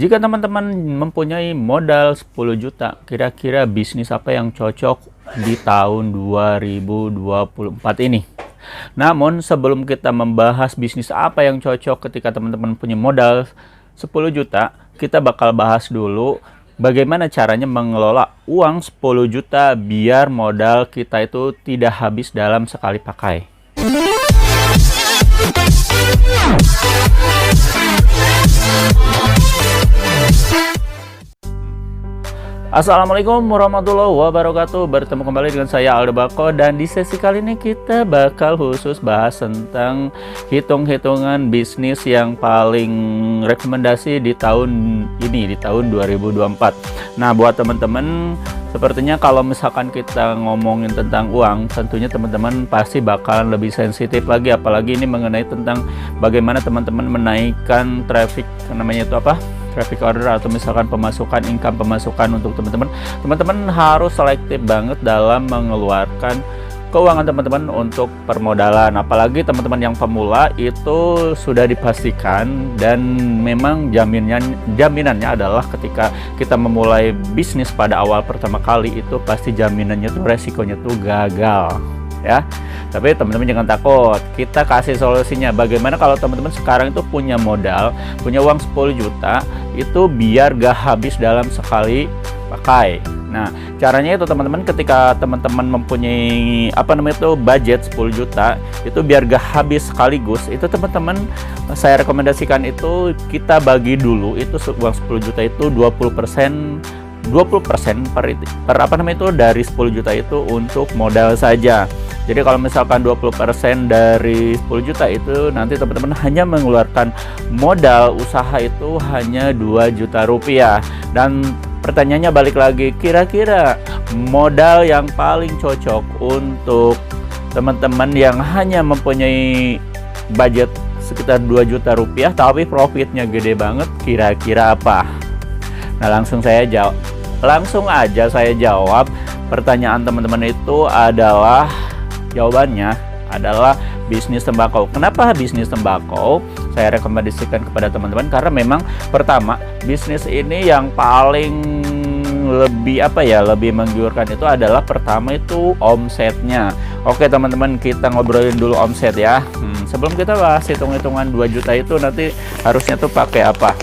Jika teman-teman mempunyai modal 10 juta, kira-kira bisnis apa yang cocok di tahun 2024 ini? Namun sebelum kita membahas bisnis apa yang cocok ketika teman-teman punya modal 10 juta, kita bakal bahas dulu bagaimana caranya mengelola uang 10 juta biar modal kita itu tidak habis dalam sekali pakai. Assalamualaikum warahmatullahi wabarakatuh. Bertemu kembali dengan saya Aldo Bako, dan di sesi kali ini kita bakal khusus bahas tentang hitung-hitungan bisnis yang paling rekomendasi di tahun ini, di tahun 2024. Nah, buat teman-teman, sepertinya kalau misalkan kita ngomongin tentang uang, tentunya teman-teman pasti bakalan lebih sensitif lagi, apalagi ini mengenai tentang bagaimana teman-teman menaikkan traffic, namanya itu apa? Traffic order, atau misalkan pemasukan, income pemasukan untuk teman-teman harus selektif banget dalam mengeluarkan keuangan teman-teman untuk permodalan. Apalagi teman-teman yang pemula itu sudah dipastikan, dan memang jaminannya adalah ketika kita memulai bisnis pada awal pertama kali itu pasti jaminannya tuh resikonya tuh gagal ya. Tapi teman-teman jangan takut, kita kasih solusinya. Bagaimana kalau teman-teman sekarang itu punya modal, punya uang 10 juta itu biar gak habis dalam sekali pakai. Nah, caranya itu teman-teman, ketika teman-teman mempunyai budget 10 juta itu biar gak habis sekaligus, itu teman-teman saya rekomendasikan itu kita bagi dulu itu uang 10 juta itu 20% dari 10 juta itu untuk modal saja. Jadi kalau misalkan 20% dari 10 juta itu nanti teman-teman hanya mengeluarkan modal usaha itu hanya 2 juta rupiah. Dan pertanyaannya balik lagi, kira-kira modal yang paling cocok untuk teman-teman yang hanya mempunyai budget sekitar 2 juta rupiah tapi profitnya gede banget, kira-kira apa? Nah, langsung aja saya jawab pertanyaan teman-teman itu adalah, jawabannya adalah bisnis tembakau. Kenapa bisnis tembakau saya rekomendasikan kepada teman-teman? Karena memang pertama, bisnis ini yang paling lebih menggiurkan itu adalah pertama itu omsetnya. Oke teman-teman, kita ngobrolin dulu omset ya. Sebelum kita bahas hitung-hitungan 2 juta itu nanti harusnya tuh pakai apa?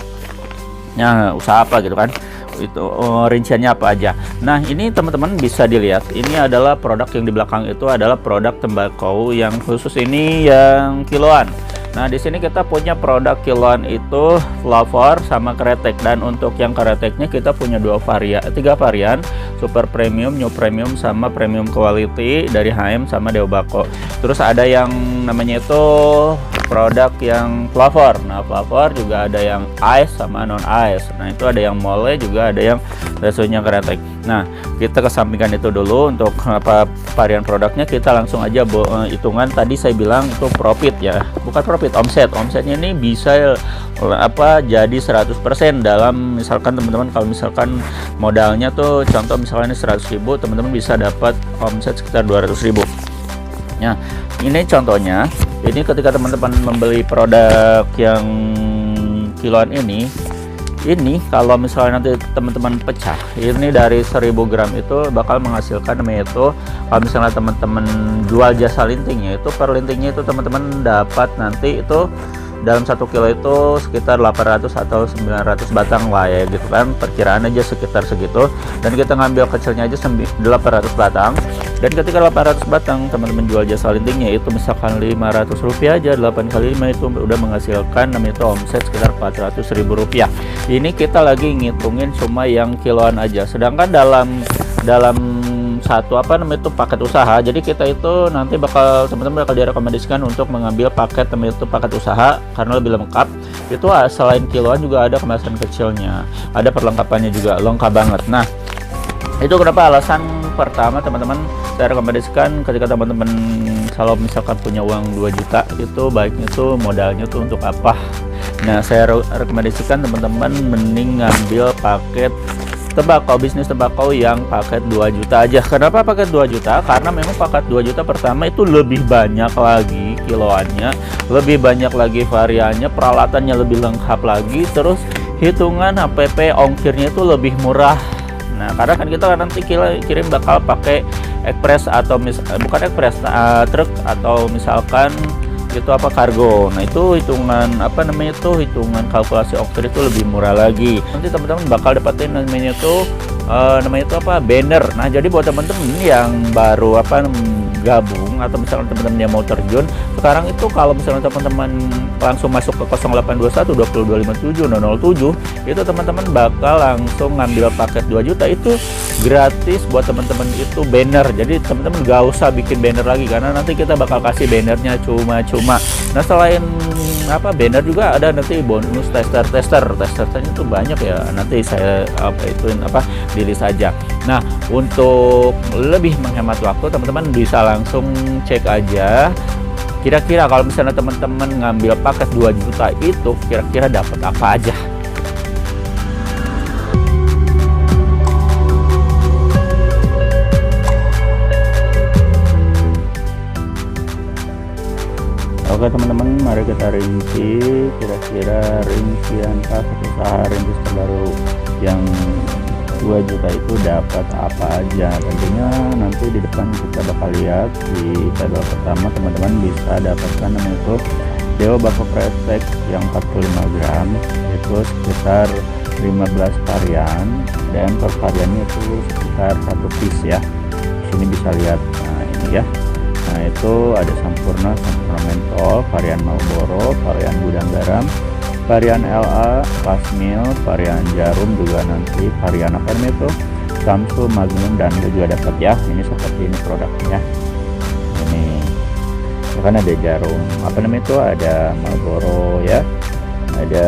Nah, usaha apa gitu kan? Itu rinciannya apa aja. Nah, ini teman-teman bisa dilihat, ini adalah produk yang di belakang itu adalah produk tembakau yang khusus ini yang kiloan. Nah, di sini kita punya produk kiloan itu flavor sama kretek, dan untuk yang kreteknya kita punya 3 varian, super premium, new premium, sama premium quality dari HM sama Deobako. Terus ada yang namanya itu produk yang flavor. Nah, flavor juga ada yang ice sama non ice. Nah, itu ada yang mole, juga ada yang resunya kretek. Nah, kita kesampingkan itu dulu. Untuk varian produknya kita langsung aja hitungan. Tadi saya bilang itu profit ya, bukan profit, omsetnya ini bisa jadi 100% dalam, misalkan teman-teman kalau misalkan modalnya tuh contoh misalnya 100.000, teman-teman bisa dapat omset sekitar 200.000. Nah, ini contohnya. Ini ketika teman-teman membeli produk yang kiloan ini kalau misalnya nanti teman-teman pecah, ini dari 1000 gram itu bakal menghasilkan namanya itu, kalau misalnya teman-teman jual jasa lintingnya itu, per lintingnya itu teman-teman dapat nanti itu dalam 1 kilo itu sekitar 800 atau 900 batang lah ya gitu kan, perkiraan aja sekitar segitu. Dan kita ngambil kecilnya aja 800 batang, dan ketika 800 batang teman-teman jual jasa lintingnya itu misalkan 500 rupiah aja, 8 kali 5 itu udah menghasilkan namanya itu omset sekitar 400.000 rupiah. Ini kita lagi ngitungin cuma yang kiloan aja, sedangkan dalam satu itu paket usaha. Jadi kita itu nanti teman-teman bakal direkomendasikan untuk mengambil paket paket usaha karena lebih lengkap. Itu selain kiloan juga ada kemasan kecilnya, ada perlengkapannya juga lengkap banget. Nah, itu kenapa alasan pertama teman-teman saya rekomendasikan ketika teman-teman kalau misalkan punya uang 2 juta itu baiknya tuh modalnya tuh untuk apa. Nah, saya rekomendasikan teman-teman mending ngambil paket tembakau, bisnis tembakau yang paket 2 juta aja. Kenapa paket 2 juta? Karena memang paket 2 juta pertama itu lebih banyak lagi kiloannya, lebih banyak lagi variannya, peralatannya lebih lengkap lagi, terus hitungan HPP ongkirnya itu lebih murah. Nah, karena kan kita nanti kirim bakal pakai ekspres atau bukan ekspres, truk atau misalkan itu apa kargo. Nah, itu hitungan apa namanya itu hitungan kalkulasi ongkir itu lebih murah lagi. Nanti teman-teman bakal dapetin namanya itu apa banner. Nah, jadi buat teman-teman yang baru gabung atau misalnya teman-teman yang mau terjun sekarang itu, kalau misalnya teman-teman langsung masuk ke 0821 2257 007 itu teman-teman bakal langsung ngambil paket 2 juta itu gratis buat teman-teman itu banner. Jadi teman-teman gak usah bikin banner lagi karena nanti kita bakal kasih bannernya cuma-cuma. Nah, selain banner juga ada nanti bonus testernya itu banyak ya, nanti saya diri saja. Nah, untuk lebih menghemat waktu teman-teman bisa langsung cek aja kira-kira kalau misalnya teman-teman ngambil paket 2 juta itu kira-kira dapat apa aja. Oke teman-teman, mari kita rinci kira-kira rincian paket usaha rintis terbaru yang 2 juta itu dapat apa aja. Tentunya nanti di depan kita bakal lihat di tabel pertama teman-teman bisa dapatkan namanya itu Dewa Bako Kresek yang 45 gram itu sekitar 15 varian dan per variannya itu sekitar 1 piece ya. Sini bisa lihat, nah ini ya. Nah, itu ada Sampurna mentol, varian Marlboro, varian gudang garam, varian LA, Pasmil, varian jarum juga nanti varian apa namanya itu Samsul, Magnum dan juga dapat ya. Ini seperti ini produknya. Ini kan ada jarum apa namanya itu, ada Marlboro ya, ada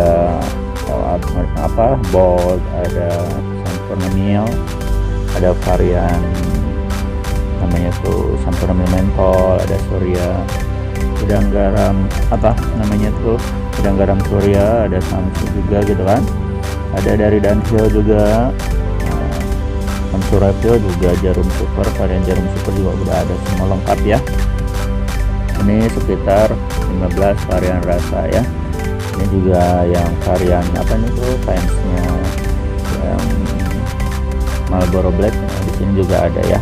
Bold, ada Sampurna Mil, ada varian namanya tuh Sampurna mentol, ada Surya gudang garam gudang garam Surya, ada Samsung juga gitu kan, ada dari Dunhill juga, Samsung Refill juga, jarum super, varian jarum super juga udah ada semua lengkap ya. Ini sekitar 15 varian rasa ya. Ini juga yang varian apa nih tuh fansnya yang Marlboro Black, nah, di sini juga ada ya.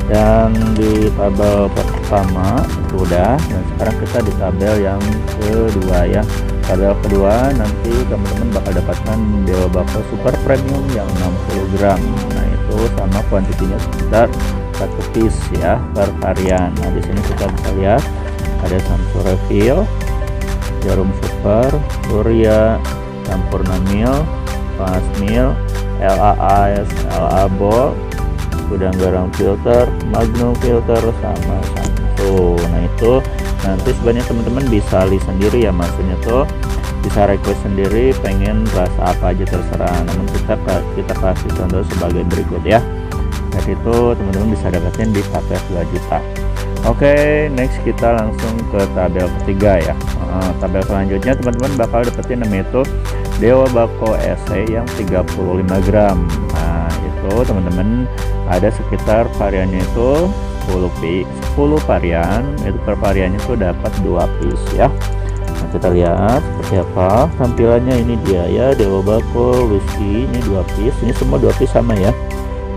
Dan di tabel pertama itu udah, dan sekarang kita di tabel yang kedua ya. Tabel kedua nanti teman-teman bakal dapatkan Dewa Bako Super Premium yang 60 gram. Nah, itu sama kuantitinya sekitar 1 piece ya per varian. Nah, di sini kita bisa lihat ada Samsung Refill, jarum super, Surya, Sampurna Mil, Pasmil, LAAS, LA Bold, gudang garam filter, Magnum filter sama Samsung. Nah, itu nanti sebenarnya teman-teman bisa lihat sendiri ya, maksudnya tuh bisa request sendiri pengen rasa apa aja terserah. Namun kita kasih contoh sebagai berikut ya. Jadi itu teman-teman bisa dapetin di paket 2 juta. Oke, next kita langsung ke tabel ketiga ya. Tabel selanjutnya teman-teman bakal dapetin namanya itu Dewa Bako SE yang 35 gram. Nah, itu teman-teman ada sekitar variannya itu 10 varian, itu per variannya itu dapat 2 piece ya. Nah, kita lihat seperti apa tampilannya. Ini dia ya, Dewa Bako whisky, ini 2 piece, ini semua 2 piece sama ya.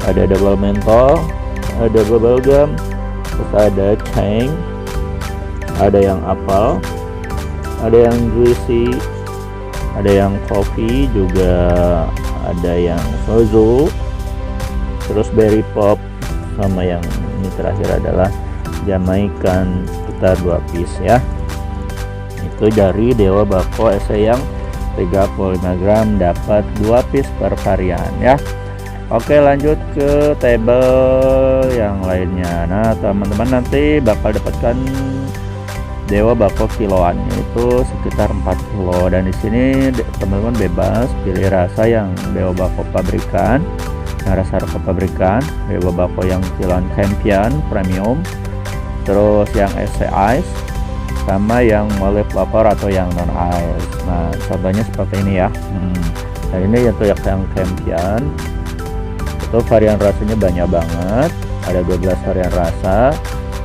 Ada double mentol, ada bubble gum, terus ada cheng, ada yang apel, ada yang juicy, ada yang coffee juga, ada yang soju, terus berry pop, sama yang ini terakhir adalah Jamaican sekitar 2 piece ya. Itu dari Dewa Bako SE yang 35 gram dapat 2 piece per varian ya. Oke, lanjut ke tabel yang lainnya. Nah, teman-teman nanti bakal dapatkan Dewa Bako kiloannya itu sekitar 4 kilo, dan di sini teman-teman bebas pilih rasa yang Dewa Bako pabrikan. Nah, rasa pabrikan Dewa Bako yang kiloan Champion Premium, terus yang SC Ice sama yang Mole Vapor atau yang non ice. Nah, contohnya seperti ini ya. Nah, ini untuk yang Champion itu varian rasanya banyak banget, ada 12 varian rasa.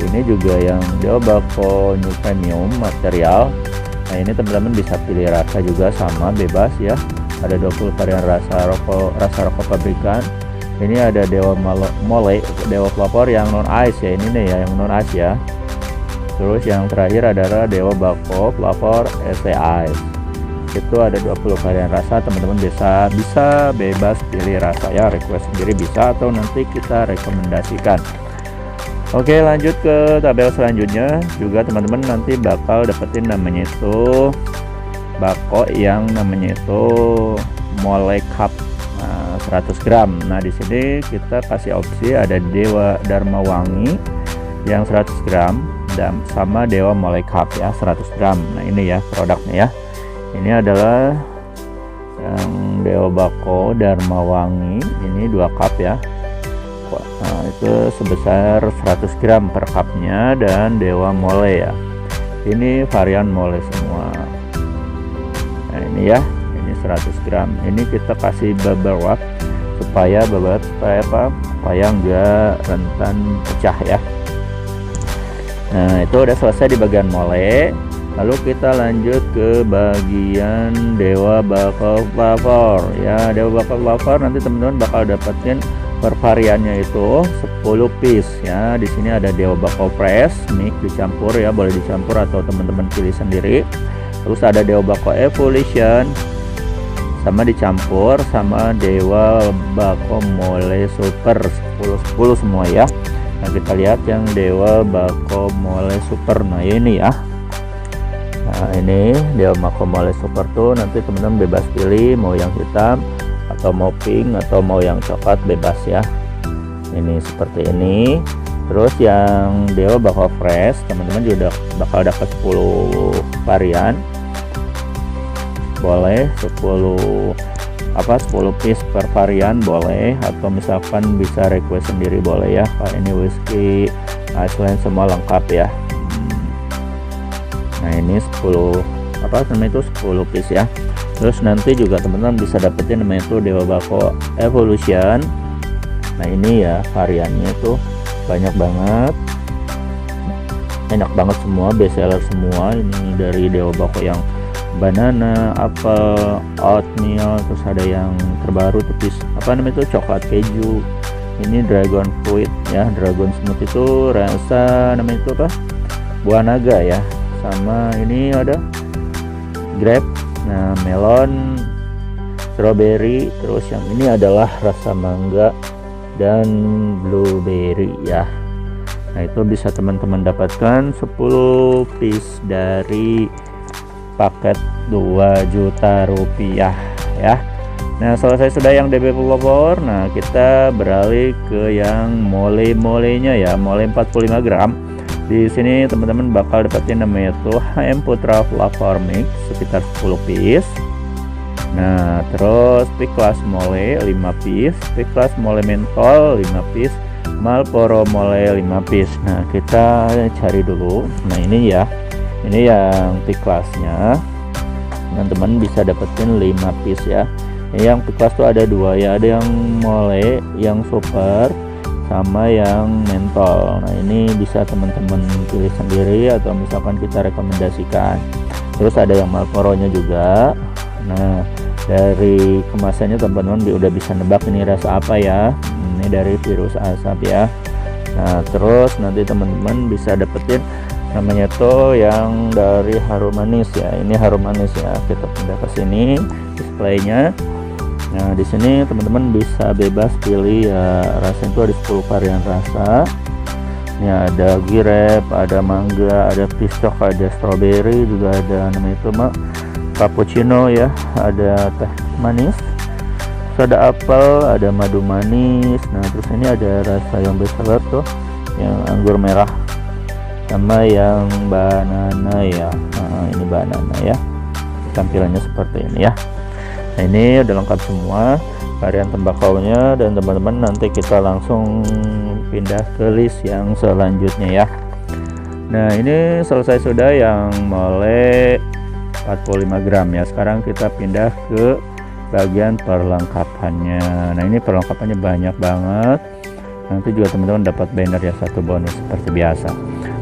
Ini juga yang Dewa Bako New Premium material Nah ini teman-teman bisa pilih rasa juga, sama bebas ya. Ada 20 varian rasa rokok pabrikan. Ini ada Dewa Mole, Dewa Pelopor yang non ice ya, ini nih ya yang non ice ya. Terus yang terakhir adalah Dewa Bako Pelopor SC Ice. Itu ada 20 varian rasa, teman-teman bisa bebas pilih rasa ya, request sendiri bisa atau nanti kita rekomendasikan. Oke, lanjut ke tabel selanjutnya. Juga teman-teman nanti bakal dapetin namanya itu bako yang namanya itu Mole Cup 100 gram. Nah di sini kita kasih opsi ada Dewa Dharma Wangi yang 100 gram dan sama Dewa Mole Cup ya 100 gram. Nah ini ya produknya ya. Ini adalah yang Dewa Bako Dharma Wangi, ini 2 cup ya. Nah itu sebesar 100 gram per cupnya, dan Dewa Mole ya, ini varian mole semua. Nah ini ya, ini 100 gram. Ini kita kasih bubble wrap supaya enggak rentan pecah ya. Nah itu udah selesai di bagian mole. Lalu kita lanjut ke bagian Dewa Bako Pelopor ya. Dewa Bako Pelopor nanti teman-teman bakal dapetin per variannya itu 10 piece ya. Di sini ada Dewa Bako Press mix dicampur ya, boleh dicampur atau teman-teman pilih sendiri. Terus ada Dewa Bako Evolution sama dicampur sama Dewa Bako Mole Super 10 semua ya. Nah kita lihat yang Dewa Bako Mole Super, nah ini ya. Nah ini Dewa Bako Mole Super tuh nanti teman-teman bebas pilih mau yang hitam atau mau pink atau mau yang coklat, bebas ya. Ini seperti ini. Terus yang Dewa Bako Fresh teman-teman juga bakal dapat 10 varian. Boleh 10 piece per varian boleh, atau misalkan bisa request sendiri boleh ya. Kayak ini whiskey Iceland semua lengkap ya. Nah ini 10 piece ya. Terus nanti juga teman-teman bisa dapetin namanya itu Dewa Bako Evolution. Nah ini ya variannya tuh banyak banget, enak banget semua, best seller semua. Ini dari Dewa Bako yang banana, apple, oatmeal, terus ada yang terbaru tuh coklat keju. Ini dragon fruit ya, dragon smooth itu rasa namanya itu buah naga ya. Sama ini ada grape, nah melon, strawberry, terus yang ini adalah rasa mangga dan blueberry ya. Nah itu bisa teman-teman dapatkan 10 piece dari paket 2 juta rupiah ya. Nah selesai sudah yang DB Pelopor. Nah kita beralih ke yang mole-molenya ya, mole 45 gram. Di sini teman-teman bakal dapetin namanya itu HM Putra Flavor Mix sekitar 10 piece. Nah terus Piklas Mole 5 piece, Piklas Mole Mentol 5 piece, Marlboro Mole 5 piece. Nah kita cari dulu. Nah ini ya, ini yang Piklasnya, teman-teman bisa dapetin 5 piece ya. Yang Piklas tuh ada 2 ya, ada yang mole yang super sama yang mentol. Nah ini bisa teman-teman pilih sendiri atau misalkan kita rekomendasikan. Terus ada yang Marlboro-nya juga. Nah dari kemasannya teman-teman udah bisa nebak ini rasa apa ya. Ini dari virus asap ya. Nah terus nanti teman-teman bisa dapetin namanya tuh yang dari harum manis ya. Ini harum manis ya. Kita pindah ke sini displaynya. Nah di sini teman-teman bisa bebas pilih ya, rasanya itu ada 10 varian rasa. Ini ada grape, ada mangga, ada pistok, ada strawberry, juga ada namanya itu cappuccino ya, ada teh manis, terus ada apel, ada madu manis. Nah terus ini ada rasa yang bestseller tuh yang anggur merah sama yang banana ya. Nah, ini banana ya, tampilannya seperti ini ya. Nah ini udah lengkap semua varian tembakaunya, dan teman-teman nanti kita langsung pindah ke list yang selanjutnya ya. Nah ini selesai sudah yang mole 45 gram ya. Sekarang kita pindah ke bagian perlengkapannya. Nah ini perlengkapannya banyak banget. Nanti juga teman-teman dapat banner ya, 1 bonus seperti biasa.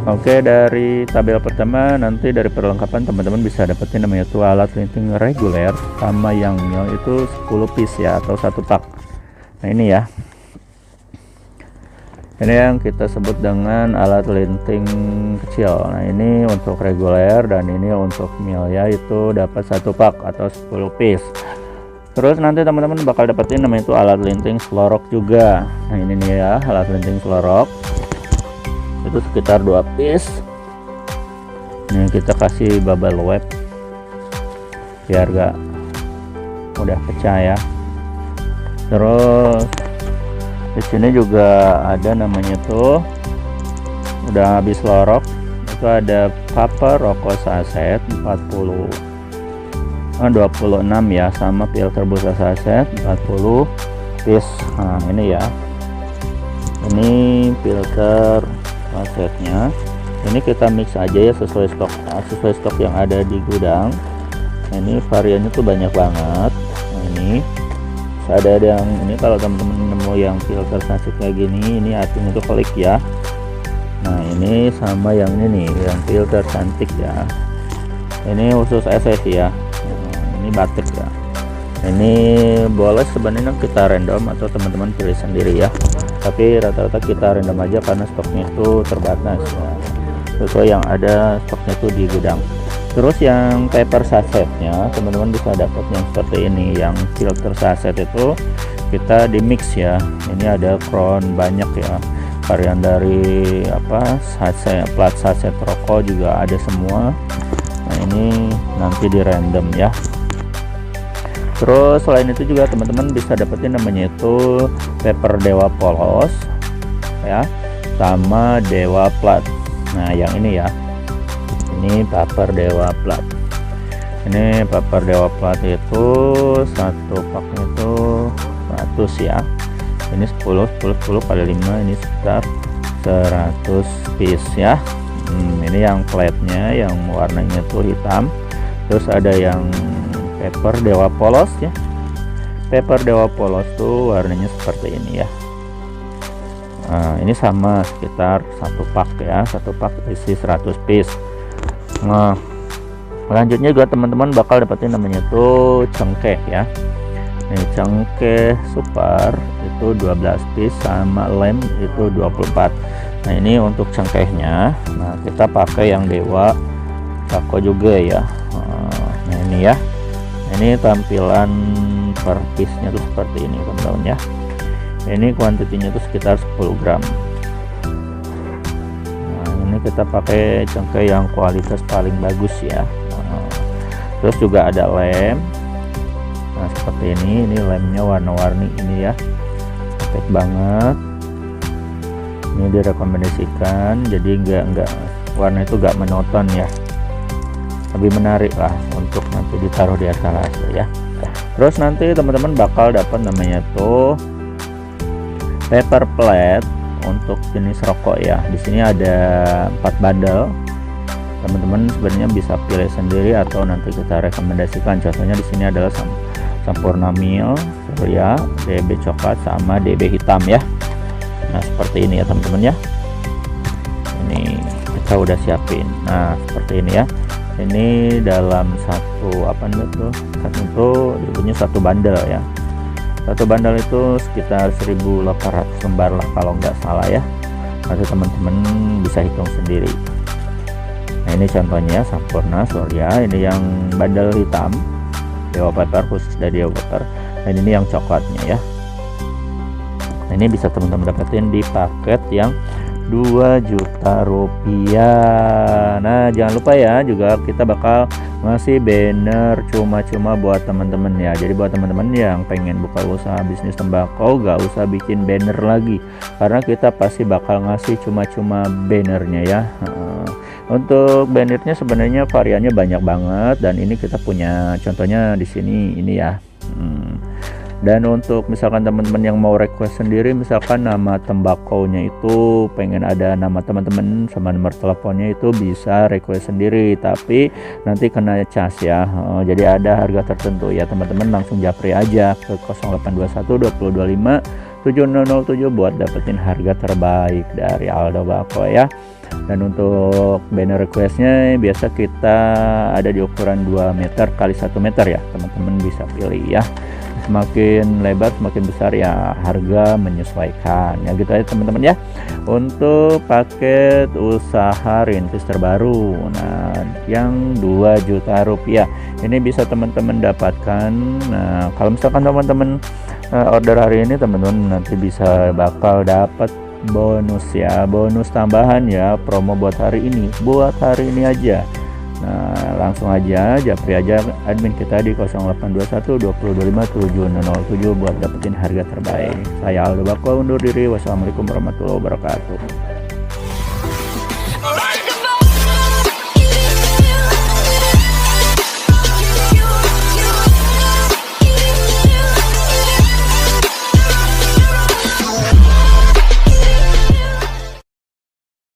Oke, dari tabel pertama nanti dari perlengkapan teman-teman bisa dapetin namanya itu alat linting reguler sama yang mil itu 10 piece ya, atau satu pak. Nah ini ya, ini yang kita sebut dengan alat linting kecil. Nah ini untuk reguler dan ini untuk mil ya, itu dapat satu pak atau 10 piece. Terus nanti teman-teman bakal dapetin namanya itu alat linting slorok juga. Nah ini nih ya, alat linting slorok itu sekitar 2 piece. Ini kita kasih bubble wrap biar gak mudah pecah ya. Terus di sini juga ada namanya tuh, udah habis lorok itu ada paper rokok saset 26 ya, sama filter busa saset 40 piece. Nah ini ya, ini filter sasetnya, ini kita mix aja ya sesuai stok yang ada di gudang. Nah, ini variannya tuh banyak banget. Nah, ini ada yang ini, kalau teman-teman nemu yang filter saset kayak gini, ini artinya itu klik ya. Nah ini sama yang ini nih, yang filter cantik ya, ini khusus SS ya. Nah, ini batik ya. Ini boleh sebenarnya kita random atau teman-teman pilih sendiri ya, tapi rata-rata kita random aja karena stoknya itu terbatas ya, sesuai yang ada stoknya itu di gudang. Terus yang paper sasetnya teman-teman bisa dapat yang seperti ini, yang filter saset itu kita di mix ya. Ini ada crown banyak ya, varian dari apa saset, plat saset rokok juga ada semua. Nah ini nanti di random ya. Terus selain itu juga teman-teman bisa dapetin namanya itu paper dewa polos ya, sama dewa plat. Nah yang ini ya, ini paper dewa plat. Ini paper dewa plat itu satu paknya itu 100 ya. Ini 10 kali 5, ini sekitar 100 piece ya. Ini yang platnya yang warnanya tuh hitam. Terus ada yang paper dewa polos ya. Paper dewa polos tuh warnanya seperti ini ya. Nah, ini sama sekitar satu pak ya, satu pak isi 100 piece. Nah selanjutnya juga teman-teman bakal dapetin namanya tuh cengkeh ya. Ini cengkeh super itu 12 piece sama lem itu 24. Nah ini untuk cengkehnya, nah kita pakai yang dewa Sako juga ya. Nah ini ya, ini tampilan per piece nya tuh seperti ini teman-teman ya. Ini kuantitinya tuh sekitar 10 gram. Nah ini kita pakai cengkeh yang kualitas paling bagus ya. Terus juga ada lem. Nah seperti ini lemnya warna-warni ini ya, perfect banget. Ini direkomendasikan, jadi enggak warna itu enggak monoton ya, lebih menarik lah untuk nanti ditaruh di etalase ya. Terus nanti teman-teman bakal dapat namanya tuh paper plate untuk jenis rokok ya. Di sini ada 4 bundle. Teman-teman sebenarnya bisa pilih sendiri atau nanti kita rekomendasikan. Contohnya di sini adalah Sampurna Mil, Surya, DB coklat sama DB hitam ya. Nah seperti ini ya teman-teman ya. Ini kita udah siapin. Nah seperti ini ya. Ini dalam satu apa nih tuh? Itu punya satu bandel ya. Satu bandel itu sekitar 1.800 lembar lah kalau nggak salah ya. Nanti teman-teman bisa hitung sendiri. Nah ini contohnya Sampurna Surya. Ini yang bandel hitam Dewa Paper, khusus dari Dewa Paper. Dan ini yang coklatnya ya. Nah ini bisa teman-teman dapetin di paket yang 2 juta rupiah. Nah jangan lupa ya, juga kita bakal ngasih banner cuma-cuma buat teman-teman ya. Jadi buat teman-teman yang pengen buka usaha bisnis tembakau, gak usah bikin banner lagi, karena kita pasti bakal ngasih cuma-cuma bannernya ya. Untuk bannernya sebenarnya variannya banyak banget, dan ini kita punya contohnya di sini ini ya. Dan untuk misalkan teman-teman yang mau request sendiri, misalkan nama tembakaunya itu pengen ada nama teman-teman sama nomor teleponnya, itu bisa request sendiri, tapi nanti kena cas ya. Jadi ada harga tertentu ya, teman-teman langsung japri aja ke 0821 2025 7007 buat dapetin harga terbaik dari Aldo Bako ya. Dan untuk banner requestnya biasa kita ada di ukuran 2 meter kali 1 meter ya, teman-teman bisa pilih ya. Semakin lebar semakin besar ya, harga menyesuaikan ya, gitu aja teman-teman ya untuk paket usaha rintis terbaru. Nah yang 2 juta rupiah ini bisa teman-teman dapatkan. Nah kalau misalkan teman-teman order hari ini, teman-teman nanti bisa bakal dapat bonus ya, bonus tambahan ya, promo buat hari ini aja. Nah langsung aja japri aja admin kita di 0821 2025 7007 buat dapetin harga terbaik. Saya Aldo Bako undur diri. Wassalamualaikum warahmatullahi wabarakatuh.